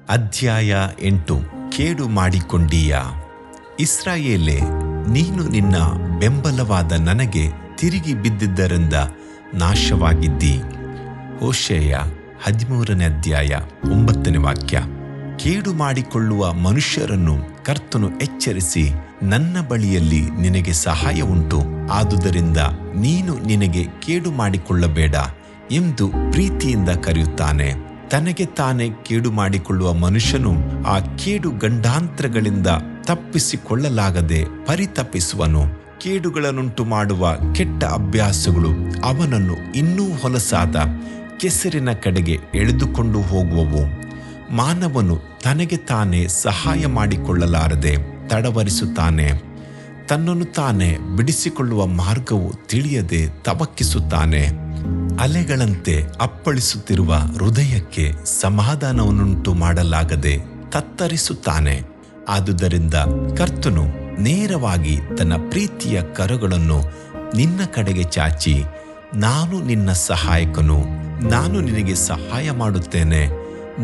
ಅಧ್ಯಾಯ 8. ಕೇಡು ಮಾಡಿಕೊಂಡೀಯಾ. ಇಸ್ರಾಯೇಲೇ, ನೀನು ನಿನ್ನ ಬೆಂಬಲವಾದ ನನಗೆ ತಿರುಗಿ ಬಿದ್ದಿದ್ದರಿಂದ ನಾಶವಾಗಿದ್ದಿ. ಹೋಶೇಯ 13ನೇ ಅಧ್ಯಾಯ 9ನೇ ವಾಕ್ಯ. ಕೇಡು ಮಾಡಿಕೊಳ್ಳುವ ಮನುಷ್ಯರನ್ನು ಕರ್ತನು ಎಚ್ಚರಿಸಿ, ನನ್ನ ಬಳಿಯಲ್ಲಿ ನಿನಗೆ ಸಹಾಯ ಉಂಟು, ಆದುದರಿಂದ ನೀನು ನಿನಗೆ ಕೇಡು ಮಾಡಿಕೊಳ್ಳಬೇಡ ಎಂದು ಪ್ರೀತಿಯಿಂದ ಕರೆಯುತ್ತಾನೆ. ತನಗೆ ತಾನೇ ಕೇಡು ಮಾಡಿಕೊಳ್ಳುವ ಮನುಷ್ಯನು ಆ ಕೇಡು ಗಂಡಾಂತರಗಳಿಂದ ತಪ್ಪಿಸಿಕೊಳ್ಳಲಾಗದೆ ಪರಿತಪಿಸುವನು. ಕೇಡುಗಳನ್ನುಂಟು ಮಾಡುವ ಕೆಟ್ಟ ಅಭ್ಯಾಸಗಳು ಅವನನ್ನು ಇನ್ನೂ ಹೊಲಸಾದ ಕೆಸರಿನ ಕಡೆಗೆ ಎಳೆದುಕೊಂಡು ಹೋಗುವವು. ಮಾನವನು ತನಗೆ ತಾನೇ ಸಹಾಯ ಮಾಡಿಕೊಳ್ಳಲಾರದೆ ತಡವರಿಸುತ್ತಾನೆ. ತನ್ನನ್ನು ತಾನೇ ಬಿಡಿಸಿಕೊಳ್ಳುವ ಮಾರ್ಗವು ತಿಳಿಯದೆ ತವಕಿಸುತ್ತಾನೆ. ಅಲೆಗಳಂತೆ ಅಪ್ಪಳಿಸುತ್ತಿರುವ ಹೃದಯಕ್ಕೆ ಸಮಾಧಾನವನ್ನುಂಟು ಮಾಡಲಾಗದೆ ತತ್ತರಿಸುತ್ತಾನೆ. ಆದುದರಿಂದ ಕರ್ತನು ನೇರವಾಗಿ ತನ್ನ ಪ್ರೀತಿಯ ಕರಗಳನ್ನು ನಿನ್ನ ಕಡೆಗೆ ಚಾಚಿ, ನಾನು ನಿನ್ನ ಸಹಾಯಕನು, ನಾನು ನಿನಗೆ ಸಹಾಯ ಮಾಡುತ್ತೇನೆ,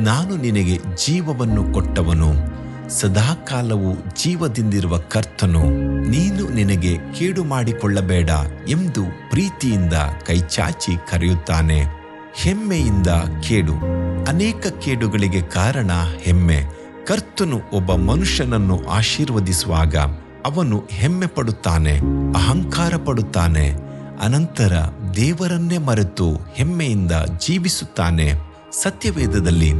ನಾನು ನಿನಗೆ ಜೀವವನ್ನು ಕೊಟ್ಟವನು, ಸದಾಕಾಲವು ಜೀವದಿಂದಿರುವ ಕರ್ತನು, ನೀನು ನಿನಗೆ ಕೇಡು ಮಾಡಿಕೊಳ್ಳಬೇಡ ಎಂದು ಪ್ರೀತಿಯಿಂದ ಕೈಚಾಚಿ ಕರೆಯುತ್ತಾನೆ. ಹೆಮ್ಮೆಯಿಂದ ಕೇಡು. ಅನೇಕ ಕೇಡುಗಳಿಗೆ ಕಾರಣ ಹೆಮ್ಮೆ. ಕರ್ತನು ಒಬ್ಬ ಮನುಷ್ಯನನ್ನು ಆಶೀರ್ವದಿಸುವಾಗ ಅವನು ಹೆಮ್ಮೆ ಪಡುತ್ತಾನೆ, ಅಹಂಕಾರ ಪಡುತ್ತಾನೆ. ಅನಂತರ ದೇವರನ್ನೇ ಮರೆತು ಹೆಮ್ಮೆಯಿಂದ ಜೀವಿಸುತ್ತಾನೆ. ಸತ್ಯವೇದದಲ್ಲಿ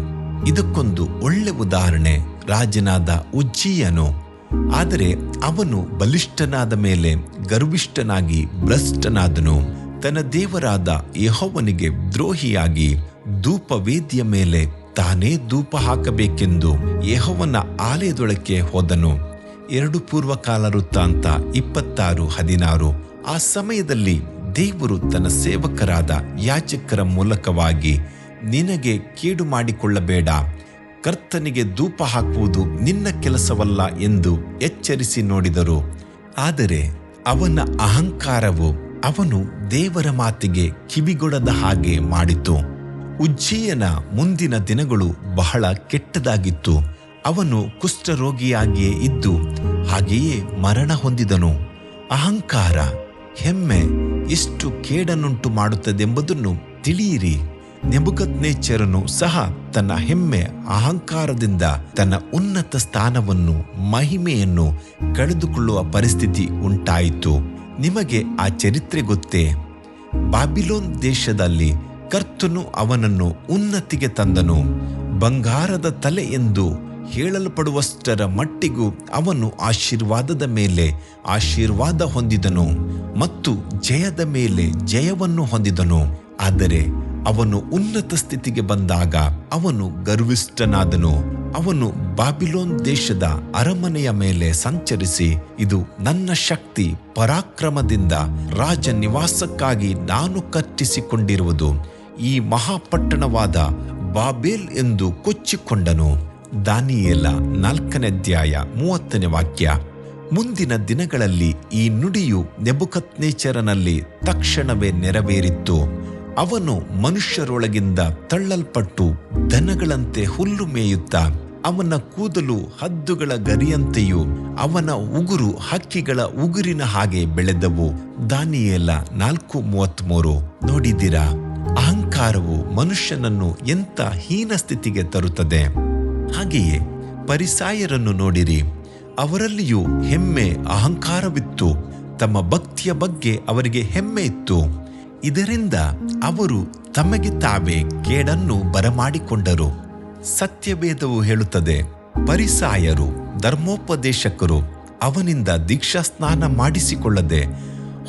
ಇದಕ್ಕೊಂದು ಒಳ್ಳೆ ಉದಾಹರಣೆ ರಾಜನಾದ ಉಜ್ಜೀಯನು. ಆದರೆ ಅವನು ಬಲಿಷ್ಠನಾದ ಮೇಲೆ ಗರ್ವಿಷ್ಠನಾಗಿ ಭ್ರಷ್ಟನಾದನು. ತನ್ನ ದೇವರಾದ ಯೆಹೋವನಿಗೆ ದ್ರೋಹಿಯಾಗಿ ಧೂಪವೇದಿಯ ಮೇಲೆ ತಾನೇ ಧೂಪ ಹಾಕಬೇಕೆಂದು ಯೆಹೋವನ ಆಲಯದೊಳಕ್ಕೆ ಹೋದನು. 2 ಪೂರ್ವಕಾಲ ವೃತ್ತಾಂತ 26:16. ಆ ಸಮಯದಲ್ಲಿ ದೇವರು ತನ್ನ ಸೇವಕರಾದ ಯಾಜಕರ ಮೂಲಕವಾಗಿ, ನಿನಗೆ ಕೇಡು ಮಾಡಿಕೊಳ್ಳಬೇಡ, ಕರ್ತನಿಗೆ ಧೂಪ ಹಾಕುವುದು ನಿನ್ನ ಕೆಲಸವಲ್ಲ ಎಂದು ಎಚ್ಚರಿಸಿ ನೋಡಿದರು. ಆದರೆ ಅವನ ಅಹಂಕಾರವು ಅವನು ದೇವರ ಮಾತಿಗೆ ಕಿವಿಗೊಡದ ಹಾಗೆ ಮಾಡಿತು. ಉಜ್ಜೀಯನ ಮುಂದಿನ ದಿನಗಳು ಬಹಳ ಕೆಟ್ಟದಾಗಿತ್ತು. ಅವನು ಕುಷ್ಠರೋಗಿಯಾಗಿಯೇ ಇದ್ದು ಹಾಗೆಯೇ ಮರಣ ಹೊಂದಿದನು. ಅಹಂಕಾರ, ಹೆಮ್ಮೆ ಎಷ್ಟು ಕೇಡನ್ನುಂಟು ಮಾಡುತ್ತದೆಂಬುದನ್ನು ತಿಳಿಯಿರಿ. ನೆಬೂಕದ್ನೆಚ್ಚರನು ಸಹ ತನ್ನ ಹೆಮ್ಮೆ ಅಹಂಕಾರದಿಂದ ತನ್ನ ಉನ್ನತ ಸ್ಥಾನವನ್ನು, ಮಹಿಮೆಯನ್ನು ಕಳೆದುಕೊಳ್ಳುವ ಪರಿಸ್ಥಿತಿ ಉಂಟಾಯಿತು. ನಿಮಗೆ ಆ ಚರಿತ್ರೆ ಗೊತ್ತೇ? ಬಾಬಿಲೋನ್ ದೇಶದಲ್ಲಿ ಕರ್ತನು ಅವನನ್ನು ಉನ್ನತಿಗೆ ತಂದನು. ಬಂಗಾರದ ತಲೆ ಎಂದು ಹೇಳಲ್ಪಡುವಷ್ಟರ ಮಟ್ಟಿಗೂ ಅವನು ಆಶೀರ್ವಾದದ ಮೇಲೆ ಆಶೀರ್ವಾದ ಹೊಂದಿದನು ಮತ್ತು ಜಯದ ಮೇಲೆ ಜಯವನ್ನು ಹೊಂದಿದನು. ಆದರೆ ಅವನು ಉನ್ನತ ಸ್ಥಿತಿಗೆ ಬಂದಾಗ ಅವನು ಗರ್ವಿಷ್ಠನಾದನು. ಅವನು ಬಾಬಿಲೋನ್ ದೇಶದ ಅರಮನೆಯ ಮೇಲೆ ಸಂಚರಿಸಿ, ಇದು ನನ್ನ ಶಕ್ತಿ ಪರಾಕ್ರಮದಿಂದ ರಾಜ ನಿವಾಸಕ್ಕಾಗಿ ನಾನು ಕಟ್ಟಿಸಿಕೊಂಡಿರುವುದು, ಈ ಮಹಾಪಟ್ಟಣವಾದ ಬಾಬೇಲ್ ಎಂದು ಕೊಚ್ಚಿಕೊಂಡನು. ದಾನಿಯೇಲ 4ನೇ ಅಧ್ಯಾಯ 30ನೇ ವಾಕ್ಯ. ಮುಂದಿನ ದಿನಗಳಲ್ಲಿ ಈ ನುಡಿಯು ನೆಬೂಕದ್ನೆಚ್ಚರನಲ್ಲಿ ತಕ್ಷಣವೇ ನೆರವೇರಿತ್ತು. ಅವನು ಮನುಷ್ಯರೊಳಗಿಂದ ತಳ್ಳಲ್ಪಟ್ಟು ದನಗಳಂತೆ ಹುಲ್ಲು ಮೇಯುತ್ತಾ, ಅವನ ಕೂದಲು ಹದ್ದುಗಳ ಗರಿಯಂತೆಯೂ ಅವನ ಉಗುರು ಹಕ್ಕಿಗಳ ಉಗುರಿನ ಹಾಗೆ ಬೆಳೆದವು. ದಾನಿಯೇಲ 4:33. ನೋಡಿದಿರಾ, ಅಹಂಕಾರವು ಮನುಷ್ಯನನ್ನು ಎಂಥ ಹೀನ ಸ್ಥಿತಿಗೆ ತರುತ್ತದೆ. ಹಾಗೆಯೇ ಫರಿಸಾಯರನ್ನು ನೋಡಿರಿ. ಅವರಲ್ಲಿಯೂ ಹೆಮ್ಮೆ ಅಹಂಕಾರವಿತ್ತು. ತಮ್ಮ ಭಕ್ತಿಯ ಬಗ್ಗೆ ಅವರಿಗೆ ಹೆಮ್ಮೆ ಇತ್ತು. ಇದರಿಂದ ಅವರು ತಮಗೆ ತಾವೇ ಕೇಡನ್ನು ಬರಮಾಡಿಕೊಂಡರು. ಸತ್ಯವೇದವು ಹೇಳುತ್ತದೆ, ಫರಿಸಾಯರು, ಧರ್ಮೋಪದೇಶಕರು ಅವನಿಂದ ದೀಕ್ಷಾಸ್ನಾನ ಮಾಡಿಸಿಕೊಳ್ಳದೆ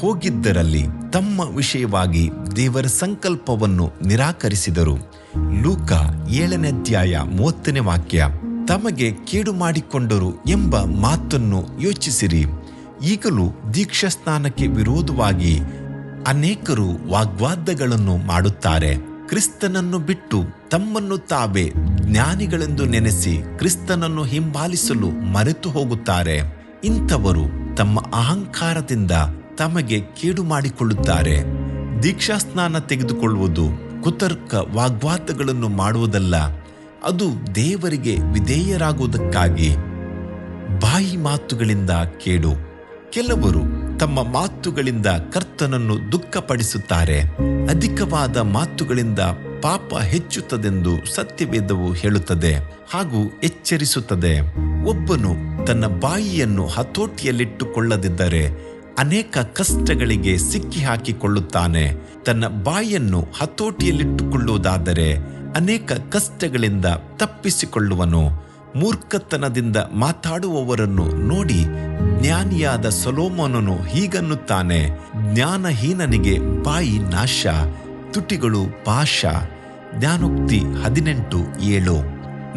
ಹೋಗಿದ್ದರಲ್ಲಿ ತಮ್ಮ ವಿಷಯವಾಗಿ ದೇವರ ಸಂಕಲ್ಪವನ್ನು ನಿರಾಕರಿಸಿದರು. ಲೂಕ 7ನೇ ಅಧ್ಯಾಯ 30ನೇ ವಾಕ್ಯ. ತಮಗೆ ಕೇಡು ಮಾಡಿಕೊಂಡರು ಎಂಬ ಮಾತನ್ನು ಯೋಚಿಸಿರಿ. ಈಗಲೂ ದೀಕ್ಷಾಸ್ನಾನಕ್ಕೆ ವಿರೋಧವಾಗಿ ಅನೇಕರು ವಾಗ್ವಾದಗಳನ್ನು ಮಾಡುತ್ತಾರೆ. ಕ್ರಿಸ್ತನನ್ನು ಬಿಟ್ಟು ತಮ್ಮನ್ನು ತಾವೇ ಜ್ಞಾನಿಗಳೆಂದು ನೆನೆಸಿ ಕ್ರಿಸ್ತನನ್ನು ಹಿಂಬಾಲಿಸಲು ಮರೆತು ಹೋಗುತ್ತಾರೆ. ಇಂಥವರು ತಮ್ಮ ಅಹಂಕಾರದಿಂದ ತಮಗೆ ಕೇಡು ಮಾಡಿಕೊಳ್ಳುತ್ತಾರೆ. ದೀಕ್ಷಾಸ್ನಾನ ತೆಗೆದುಕೊಳ್ಳುವುದು ಕುತರ್ಕ ವಾಗ್ವಾದಗಳನ್ನು ಮಾಡುವುದಲ್ಲ, ಅದು ದೇವರಿಗೆ ವಿಧೇಯರಾಗುವುದಕ್ಕಾಗಿ. ಬಾಯಿ ಮಾತುಗಳಿಂದ ಕೇಡು. ಕೆಲವರು ತಮ್ಮ ಮಾತುಗಳಿಂದ ಕರ್ತನನ್ನು ದುಃಖಪಡಿಸುತ್ತಾರೆ. ಅಧಿಕವಾದ ಮಾತುಗಳಿಂದ ಪಾಪ ಹೆಚ್ಚುತ್ತದೆಂದು ಸತ್ಯವೇದವು ಹೇಳುತ್ತದೆ ಹಾಗೂ ಎಚ್ಚರಿಸುತ್ತದೆ. ಒಬ್ಬನು ತನ್ನ ಬಾಯಿಯನ್ನು ಹತೋಟಿಯಲ್ಲಿಟ್ಟುಕೊಳ್ಳದಿದ್ದರೆ ಅನೇಕ ಕಷ್ಟಗಳಿಗೆ ಸಿಕ್ಕಿ ಹಾಕಿಕೊಳ್ಳುತ್ತಾನೆ. ತನ್ನ ಬಾಯನ್ನು ಹತೋಟಿಯಲ್ಲಿಟ್ಟುಕೊಳ್ಳುವುದಾದರೆ ಅನೇಕ ಕಷ್ಟಗಳಿಂದ ತಪ್ಪಿಸಿಕೊಳ್ಳುವನು. ಮೂರ್ಖತನದಿಂದ ಮಾತಾಡುವವರನ್ನು ನೋಡಿ ಜ್ಞಾನಿಯಾದ ಸೊಲೊಮೋನನು ಹೀಗನ್ನುತ್ತಾನೆ, ಜ್ಞಾನಹೀನನಿಗೆ ಬಾಯಿ ನಾಶ, ತುಟಿಗಳು ಪಾಶ. ಜ್ಞಾನೋಕ್ತಿ 18:7.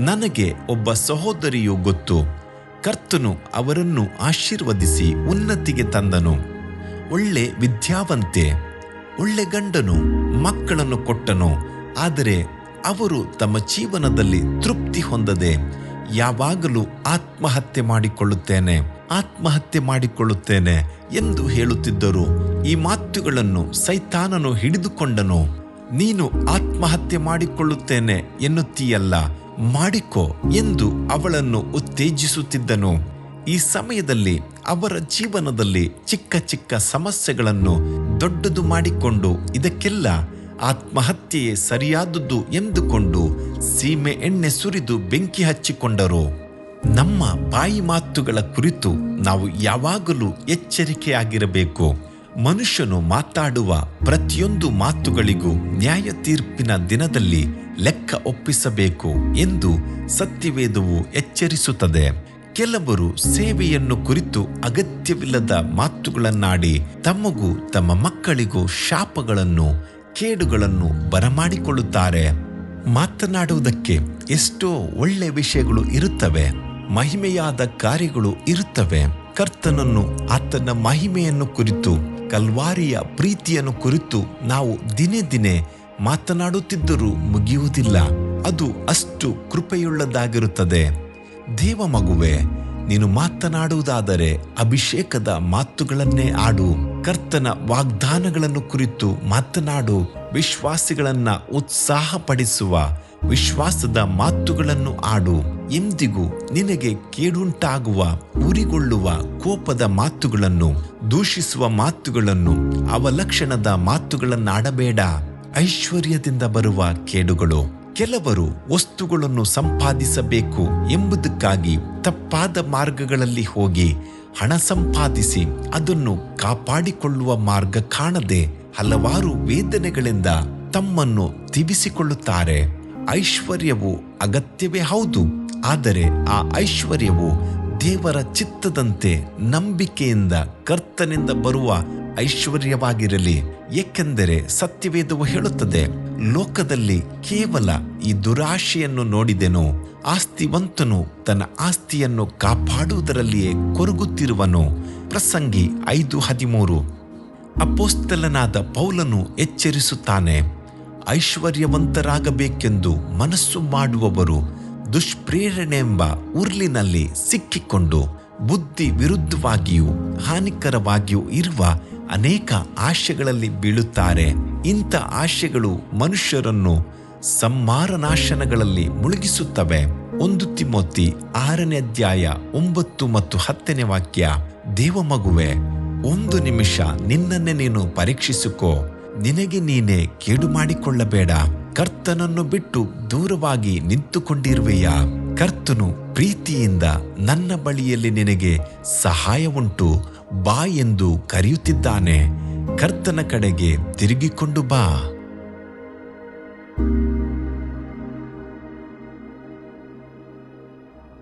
ನನಗೆ ಒಬ್ಬ ಸಹೋದರಿಯು ಗೊತ್ತು. ಕರ್ತನು ಅವರನ್ನು ಆಶೀರ್ವದಿಸಿ ಉನ್ನತಿಗೆ ತಂದನು. ಒಳ್ಳೆ ವಿದ್ಯಾವಂತೆ, ಒಳ್ಳೆ ಗಂಡನು, ಮಕ್ಕಳನ್ನು ಕೊಟ್ಟನು. ಆದರೆ ಅವರು ತಮ್ಮ ಜೀವನದಲ್ಲಿ ತೃಪ್ತಿ ಹೊಂದದೆ ಯಾವಾಗಲೂ ಆತ್ಮಹತ್ಯೆ ಮಾಡಿಕೊಳ್ಳುತ್ತೇನೆ ಎಂದು ಹೇಳುತ್ತಿದ್ದರು. ಈ ಮಾತುಗಳನ್ನು ಸೈತಾನನು ಹಿಡಿದುಕೊಂಡನು. ನೀನು ಆತ್ಮಹತ್ಯೆ ಮಾಡಿಕೊಳ್ಳುತ್ತೇನೆ ಎನ್ನುತ್ತೀಯಲ್ಲ, ಮಾಡಿಕೋ ಎಂದು ಅವಳನ್ನು ಉತ್ತೇಜಿಸುತ್ತಿದ್ದನು. ಈ ಸಮಯದಲ್ಲಿ ಅವರ ಜೀವನದಲ್ಲಿ ಚಿಕ್ಕ ಚಿಕ್ಕ ಸಮಸ್ಯೆಗಳನ್ನು ದೊಡ್ಡದು ಮಾಡಿಕೊಂಡು ಇದಕ್ಕೆಲ್ಲ ಆತ್ಮಹತ್ಯೆಯೇ ಸರಿಯಾದದ್ದು ಎಂದುಕೊಂಡು ಸೀಮೆ ಎಣ್ಣೆ ಸುರಿದು ಬೆಂಕಿ ಹಚ್ಚಿಕೊಂಡರು. ನಮ್ಮ ಬಾಯಿ ಮಾತುಗಳ ಕುರಿತು ನಾವು ಯಾವಾಗಲೂ ಎಚ್ಚರಿಕೆಯಾಗಿರಬೇಕು. ಮನುಷ್ಯನು ಮಾತಾಡುವ ಪ್ರತಿಯೊಂದು ಮಾತುಗಳಿಗೂ ನ್ಯಾಯ ತೀರ್ಪಿನ ದಿನದಲ್ಲಿ ಲೆಕ್ಕ ಒಪ್ಪಿಸಬೇಕು ಎಂದು ಸತ್ಯವೇದವು ಎಚ್ಚರಿಸುತ್ತದೆ. ಕೆಲವರು ಸೇವೆಯನ್ನು ಕುರಿತು ಅಗತ್ಯವಿಲ್ಲದ ಮಾತುಗಳನ್ನಾಡಿ ತಮಗೂ ತಮ್ಮ ಮಕ್ಕಳಿಗೂ ಶಾಪಗಳನ್ನು ಕೇಡುಗಳನ್ನು ಬರಮಾಡಿಕೊಳ್ಳುತ್ತಾರೆ. ಮಾತನಾಡುವುದಕ್ಕೆ ಎಷ್ಟೋ ಒಳ್ಳೆ ವಿಷಯಗಳು ಇರುತ್ತವೆ, ಮಹಿಮೆಯಾದ ಕಾರ್ಯಗಳು ಇರುತ್ತವೆ. ಕರ್ತನನ್ನು, ಆತನ ಮಹಿಮೆಯನ್ನು ಕುರಿತು, ಕಲ್ವಾರಿಯ ಪ್ರೀತಿಯನ್ನು ಕುರಿತು ನಾವು ದಿನೇ ದಿನೇ ಮಾತನಾಡುತ್ತಿದ್ದರೂ ಮುಗಿಯುವುದಿಲ್ಲ. ಅದು ಅಷ್ಟು ಕೃಪೆಯುಳ್ಳದಾಗಿರುತ್ತದೆ. ದೇವ ಮಗುವೆ, ನೀನು ಮಾತನಾಡುವುದಾದರೆ ಅಭಿಷೇಕದ ಮಾತುಗಳನ್ನೇ ಆಡು. ಕರ್ತನ ವಾಗ್ದಾನಗಳನ್ನು ಕುರಿತು ಮಾತನಾಡು. ವಿಶ್ವಾಸಿಗಳನ್ನ ಉತ್ಸಾಹಪಡಿಸುವ ವಿಶ್ವಾಸದ ಮಾತುಗಳನ್ನು ಆಡು. ಎಂದಿಗೂ ನಿನಗೆ ಕೇಡುಂಟಾಗುವ, ಉರಿಗೊಳ್ಳುವ ಕೋಪದ ಮಾತುಗಳನ್ನು, ದೂಷಿಸುವ ಮಾತುಗಳನ್ನು, ಅವಲಕ್ಷಣದ ಮಾತುಗಳನ್ನಾಡಬೇಡ. ಐಶ್ವರ್ಯದಿಂದ ಬರುವ ಕೇಡುಗಳು. ಕೆಲವರು ವಸ್ತುಗಳನ್ನು ಸಂಪಾದಿಸಬೇಕು ಎಂಬುದಕ್ಕಾಗಿ ತಪ್ಪಾದ ಮಾರ್ಗಗಳಲ್ಲಿ ಹೋಗಿ ಹಣ ಸಂಪಾದಿಸಿ ಅದನ್ನು ಕಾಪಾಡಿಕೊಳ್ಳುವ ಮಾರ್ಗ ಕಾಣದೆ ಹಲವಾರು ವೇದನೆಗಳಿಂದ ತಮ್ಮನ್ನು ತಿವಿಸಿಕೊಳ್ಳುತ್ತಾರೆ. ಐಶ್ವರ್ಯವು ಅಗತ್ಯವೇ ಹೌದು, ಆದರೆ ಆ ಐಶ್ವರ್ಯವು ದೇವರ ಚಿತ್ತದಂತೆ ನಂಬಿಕೆಯಿಂದ ಕರ್ತನಿಂದ ಬರುವ ಐಶ್ವರ್ಯವಾಗಿರಲಿ. ಏಕೆಂದರೆ ಸತ್ಯವೇದವು ಹೇಳುತ್ತದೆ, ಲೋಕದಲ್ಲಿ ಕೇವಲ ಈ ದುರಾಶೆಯನ್ನು ನೋಡಿದೆನು. ಆಸ್ತಿವಂತನು ತನ್ನ ಆಸ್ತಿಯನ್ನು ಕಾಪಾಡುವುದರಲ್ಲಿಯೇ ಕೊರಗುತ್ತಿರುವನು. ಪ್ರಸಂಗಿ 5:13. ಅಪೊಸ್ತಲನಾದ ಪೌಲನು ಎಚ್ಚರಿಸುತ್ತಾನೆ, ಐಶ್ವರ್ಯವಂತರಾಗಬೇಕೆಂದು ಮನಸ್ಸು ಮಾಡುವವರು ದುಷ್ಪ್ರೇರಣೆಂಬ ಉರ್ಲಿನಲ್ಲಿ ಸಿಕ್ಕಿಕೊಂಡು ಬುದ್ಧಿ ವಿರುದ್ಧವಾಗಿಯೂ ಹಾನಿಕರವಾಗಿಯೂ ಇರುವ ಅನೇಕ ಆಶೆಗಳಲ್ಲಿ ಬೀಳುತ್ತಾರೆ. ಇಂಥ ಆಶೆಗಳು ಮನುಷ್ಯರನ್ನು ಸಂಮಾರನಾಶನಗಳಲ್ಲಿ ಮುಳುಗಿಸುತ್ತವೆ. 1 ತಿಮೋತಿ 6:9 ಮತ್ತು 10 ದೇವಮಗುವೆ, 1 ನಿಮಿಷ ನಿನ್ನನ್ನೇ ನೀನು ಪರೀಕ್ಷಿಸಿಕೋ. ನಿನಗೆ ನೀನೇ ಕೇಡು ಮಾಡಿಕೊಳ್ಳಬೇಡ. ಕರ್ತನನ್ನು ಬಿಟ್ಟು ದೂರವಾಗಿ ನಿಂತುಕೊಂಡಿರುವೆಯಾ? ಕರ್ತನು ಪ್ರೀತಿಯಿಂದ ನನ್ನ ಬಳಿಯಲ್ಲಿ ನಿನಗೆ ಸಹಾಯ ಉಂಟು, ಬಾ ಎಂದು ಕರೆಯುತ್ತಿದ್ದಾನೆ. ಕರ್ತನ ಕಡೆಗೆ ತಿರುಗಿಕೊಂಡು ಬಾ.